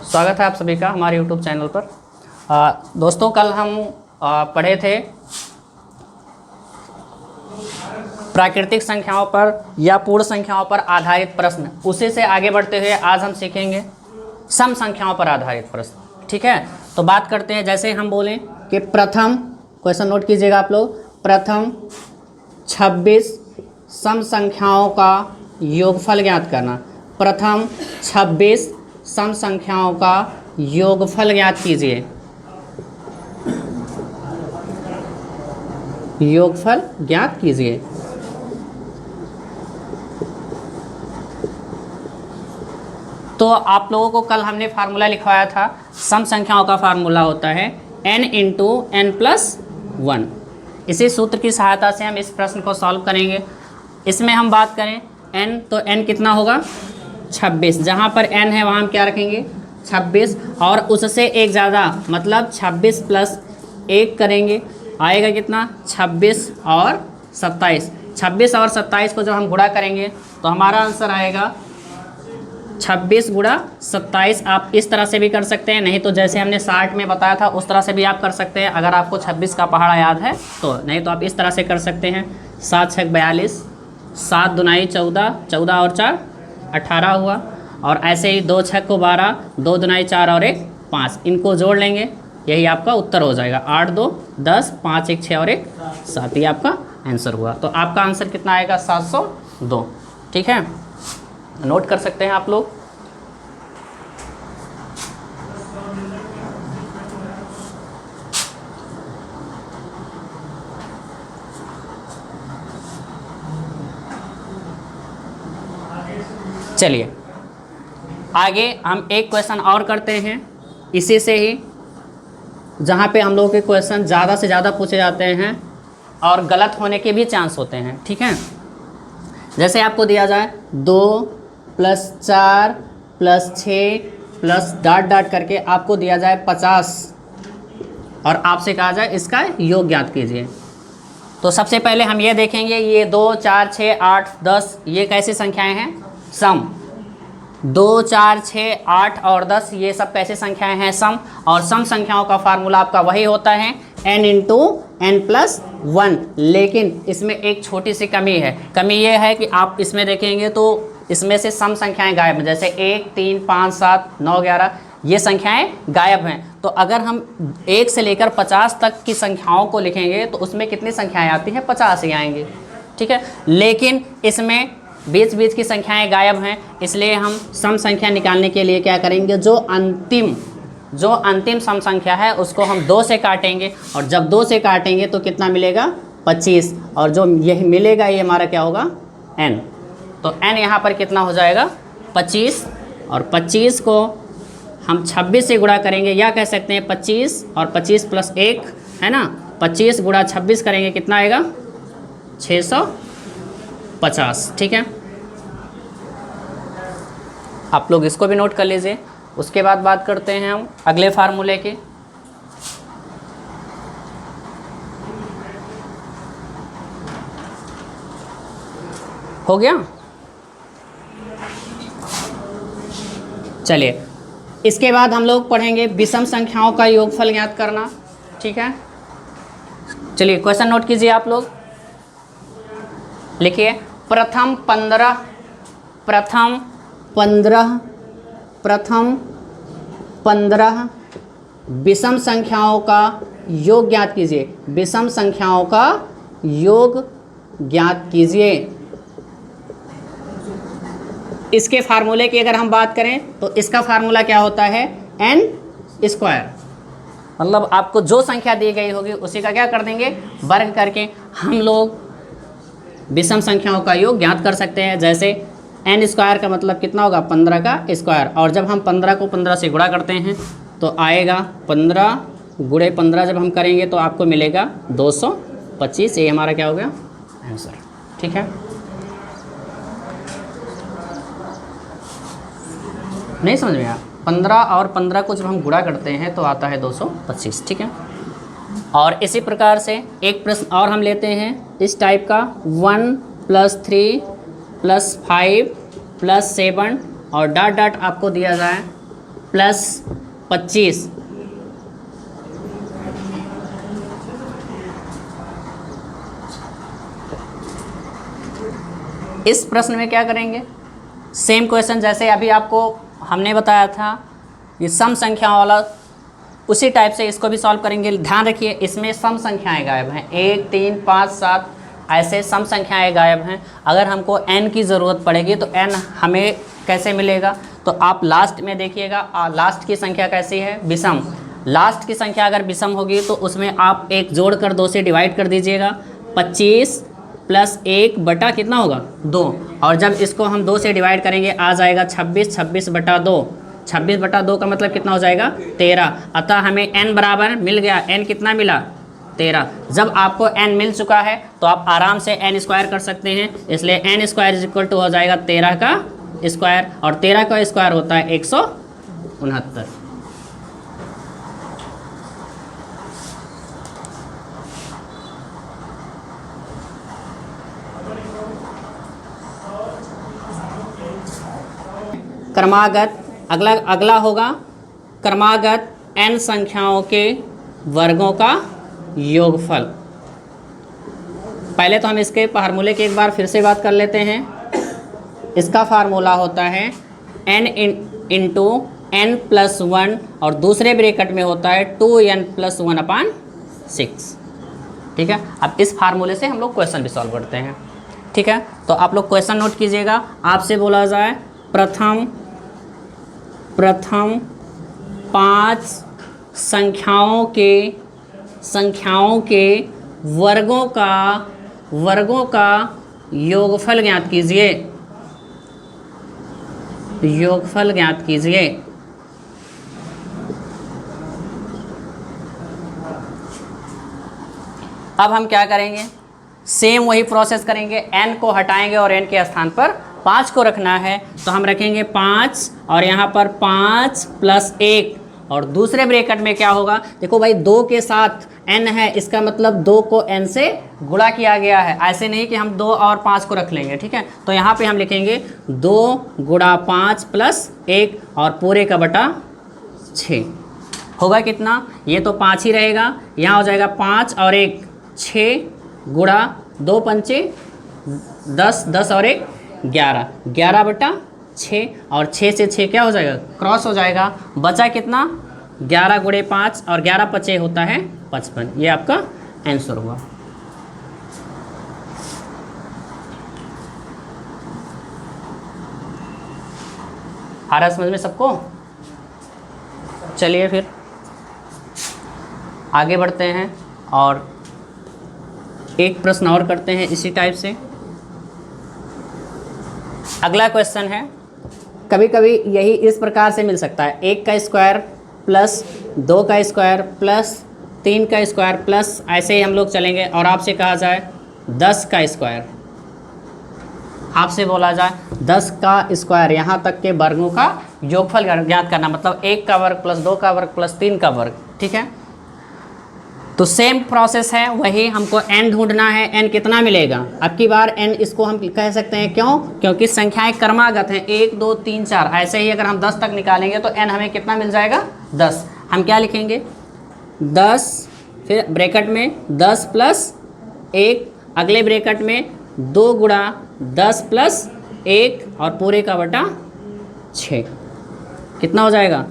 स्वागत है आप सभी का हमारे YouTube चैनल पर। दोस्तों, कल हम पढ़े थे प्राकृतिक संख्याओं पर या पूर्ण संख्याओं पर आधारित प्रश्न। उसी से आगे बढ़ते हुए आज हम सीखेंगे सम संख्याओं पर आधारित प्रश्न। ठीक है, तो बात करते हैं। जैसे हम बोलें कि प्रथम, क्वेश्चन नोट कीजिएगा आप लोग, प्रथम 26 सम संख्याओं का योगफल ज्ञात करना। प्रथम 26 सम संख्याओं का योगफल ज्ञात कीजिए। योगफल ज्ञात कीजिए। तो आप लोगों को कल हमने फार्मूला लिखवाया था। सम संख्याओं का फार्मूला होता है n इंटू एन प्लस 1। इसी सूत्र की सहायता से हम इस प्रश्न को सॉल्व करेंगे। इसमें हम बात करें n, तो n कितना होगा 26। जहाँ पर n है वहाँ हम क्या रखेंगे 26, और उससे एक ज़्यादा मतलब 26 प्लस 1 करेंगे, आएगा कितना 26 और 27। 26 और 27 को जब हम गुणा करेंगे तो हमारा आंसर आएगा 26 गुणा 27। आप इस तरह से भी कर सकते हैं, नहीं तो जैसे हमने 60 में बताया था उस तरह से भी आप कर सकते हैं, अगर आपको 26 का पहाड़ा याद है तो। नहीं तो आप इस तरह से कर सकते हैं 7 छक 42, 7 दुनाई 14, 14 और 4 18 हुआ, और ऐसे ही 2 छक को 12, 2 दुनाई 4 और 1 5, इनको जोड़ लेंगे, यही आपका उत्तर हो जाएगा। 8 2 10, 5 1 6 और 1 7, ये आपका आंसर हुआ। तो आपका आंसर कितना आएगा 702। ठीक है, नोट कर सकते हैं आप लोग। चलिए आगे हम एक क्वेश्चन और करते हैं इसी से ही, जहाँ पे हम लोगों के क्वेश्चन ज़्यादा से ज़्यादा पूछे जाते हैं और गलत होने के भी चांस होते हैं। ठीक है, जैसे आपको दिया जाए 2 + 4 + 6 प्लस डॉट डॉट करके आपको दिया जाए 50, और आपसे कहा जाए इसका योग ज्ञात कीजिए। तो सबसे पहले हम ये देखेंगे, ये 2 4 6 8 10 ये कैसी संख्याएं हैं, सम। 2 4 6 8 और 10 ये सब कैसे संख्याएं हैं, सम। और सम संख्याओं का फार्मूला आपका वही होता है n इंटू एन प्लस 1। लेकिन इसमें एक छोटी सी कमी है। कमी ये है कि आप इसमें देखेंगे तो इसमें से सम संख्याएं गायब हैं, जैसे 1 3 5 7 9 11 ये संख्याएं गायब हैं। तो अगर हम 1 से लेकर 50 तक की संख्याओं को लिखेंगे तो उसमें कितनी संख्याएं आती हैं, 50 ही आएंगे। ठीक है, लेकिन इसमें बीच बीच की संख्याएं गायब हैं, इसलिए हम सम संख्या निकालने के लिए क्या करेंगे, जो अंतिम सम संख्या है उसको हम 2 से काटेंगे, और जब 2 से काटेंगे तो कितना मिलेगा 25, और जो यही मिलेगा ये हमारा क्या होगा n। तो n यहाँ पर कितना हो जाएगा 25, और 25 को हम 26 से गुणा करेंगे, या कह सकते हैं 25 और 25 प्लस 1 है ना, 25 गुणा 26 करेंगे, कितना आएगा 650। ठीक है, आप लोग इसको भी नोट कर लीजिए। उसके बाद बात करते हैं हम अगले फार्मूले की। हो गया, चलिए इसके बाद हम लोग पढ़ेंगे विषम संख्याओं का योगफल ज्ञात करना। ठीक है, चलिए क्वेश्चन नोट कीजिए आप लोग, लिखिए प्रथम 15 विषम संख्याओं का योग ज्ञात कीजिए। विषम संख्याओं का योग ज्ञात कीजिए। इसके फार्मूले की अगर हम बात करें तो इसका फार्मूला क्या होता है, n²। मतलब आपको जो संख्या दी गई होगी उसी का क्या कर देंगे, वर्ग करके हम लोग विषम संख्याओं का योग ज्ञात कर सकते हैं। जैसे n² का मतलब कितना होगा 15 का स्क्वायर, और जब हम 15 को 15 से गुणा करते हैं तो आएगा 15 गुणे 15 जब हम करेंगे तो आपको मिलेगा 225। ये हमारा क्या हो गया आंसर। ठीक है, नहीं समझ में आया, 15 और 15 को जब हम गुणा करते हैं तो आता है 225। ठीक है, और इसी प्रकार से एक प्रश्न और हम लेते हैं इस टाइप का, 1 + 3 + 5 + 7 और डॉट डॉट आपको दिया जाए +25। इस प्रश्न में क्या करेंगे, सेम क्वेश्चन जैसे अभी आपको हमने बताया था ये सम संख्याओं वाला, उसी टाइप से इसको भी सॉल्व करेंगे। ध्यान रखिए इसमें सम संख्याएं गायब हैं, 1 3 5 7 ऐसे सम संख्याएं गायब हैं। अगर हमको n की ज़रूरत पड़ेगी तो n हमें कैसे मिलेगा, तो आप लास्ट में देखिएगा लास्ट की संख्या कैसी है, विषम। लास्ट की संख्या अगर विषम होगी तो उसमें आप एक जोड़कर 2 से डिवाइड कर दीजिएगा, 25 + 1 बटा कितना होगा 2, और जब इसको हम 2 से डिवाइड करेंगे आ जाएगा 26, 26 बटा 2, 26 बटा 2 का मतलब कितना हो जाएगा 13। अतः हमें n बराबर मिल गया, n कितना मिला 13। जब आपको n मिल चुका है तो आप आराम से n स्क्वायर कर सकते हैं, इसलिए n स्क्वायर = हो जाएगा 13 का स्क्वायर, और 13 का स्क्वायर होता है 169। क्रमागत अगला होगा क्रमागत n संख्याओं के वर्गों का योगफल। पहले तो हम इसके फार्मूले की एक बार फिर से बात कर लेते हैं। इसका फार्मूला होता है n × n+1 और दूसरे ब्रैकेट में होता है 2n+1/6। ठीक है, अब इस फार्मूले से हम लोग क्वेश्चन भी सॉल्व करते हैं। ठीक है, तो आप लोग क्वेश्चन नोट कीजिएगा। आपसे बोला जाए प्रथम 5 संख्याओं के वर्गों का योगफल ज्ञात कीजिए। अब हम क्या करेंगे, सेम वही प्रोसेस करेंगे, n को हटाएंगे और n के स्थान पर 5 को रखना है, तो हम रखेंगे 5 और यहाँ पर 5 + 1, और दूसरे ब्रैकेट में क्या होगा, देखो भाई 2 के साथ n है, इसका मतलब 2 को n से गुणा किया गया है, ऐसे नहीं कि हम 2 और 5 को रख लेंगे। ठीक है, तो यहाँ पे हम लिखेंगे 2 × 5 + 1 और पूरे का बटा 6 होगा कितना, ये तो 5 ही रहेगा, यहाँ हो जाएगा 5 और 1 6 गुणा 2 पंचे 10, 10 और 1 11, 11 बटा 6, और 6 से 6 क्या हो जाएगा क्रॉस हो जाएगा, बचा कितना 11 × 5 और 11 × 5 होता है 55। ये आपका आंसर हुआ। आ रहा समझ में सबको? चलिए फिर आगे बढ़ते हैं और एक प्रश्न और करते हैं इसी टाइप से। अगला क्वेश्चन है, कभी कभी यही इस प्रकार से मिल सकता है, 1 का स्क्वायर प्लस 2 का स्क्वायर प्लस 3 का स्क्वायर प्लस ऐसे ही हम लोग चलेंगे, और आपसे कहा जाए 10 का स्क्वायर, आपसे बोला जाए 10 का स्क्वायर, यहाँ तक के वर्गों का योगफल ज्ञात करना, मतलब 1 का वर्ग प्लस 2 का वर्ग प्लस 3 का वर्ग। ठीक है, तो सेम प्रोसेस है, वही हमको n ढूंढना है। n कितना मिलेगा, अब की बार n इसको हम कह सकते हैं, क्यों, क्योंकि संख्याएं क्रमागत हैं, 1 2 3 4, ऐसे ही अगर हम 10 तक निकालेंगे तो n हमें कितना मिल जाएगा 10। हम क्या लिखेंगे 10, फिर ब्रैकेट में 10 + 1, अगले ब्रैकेट में 2 × 10 + 1 और पूरे का बटा 6, कितना हो जाएगा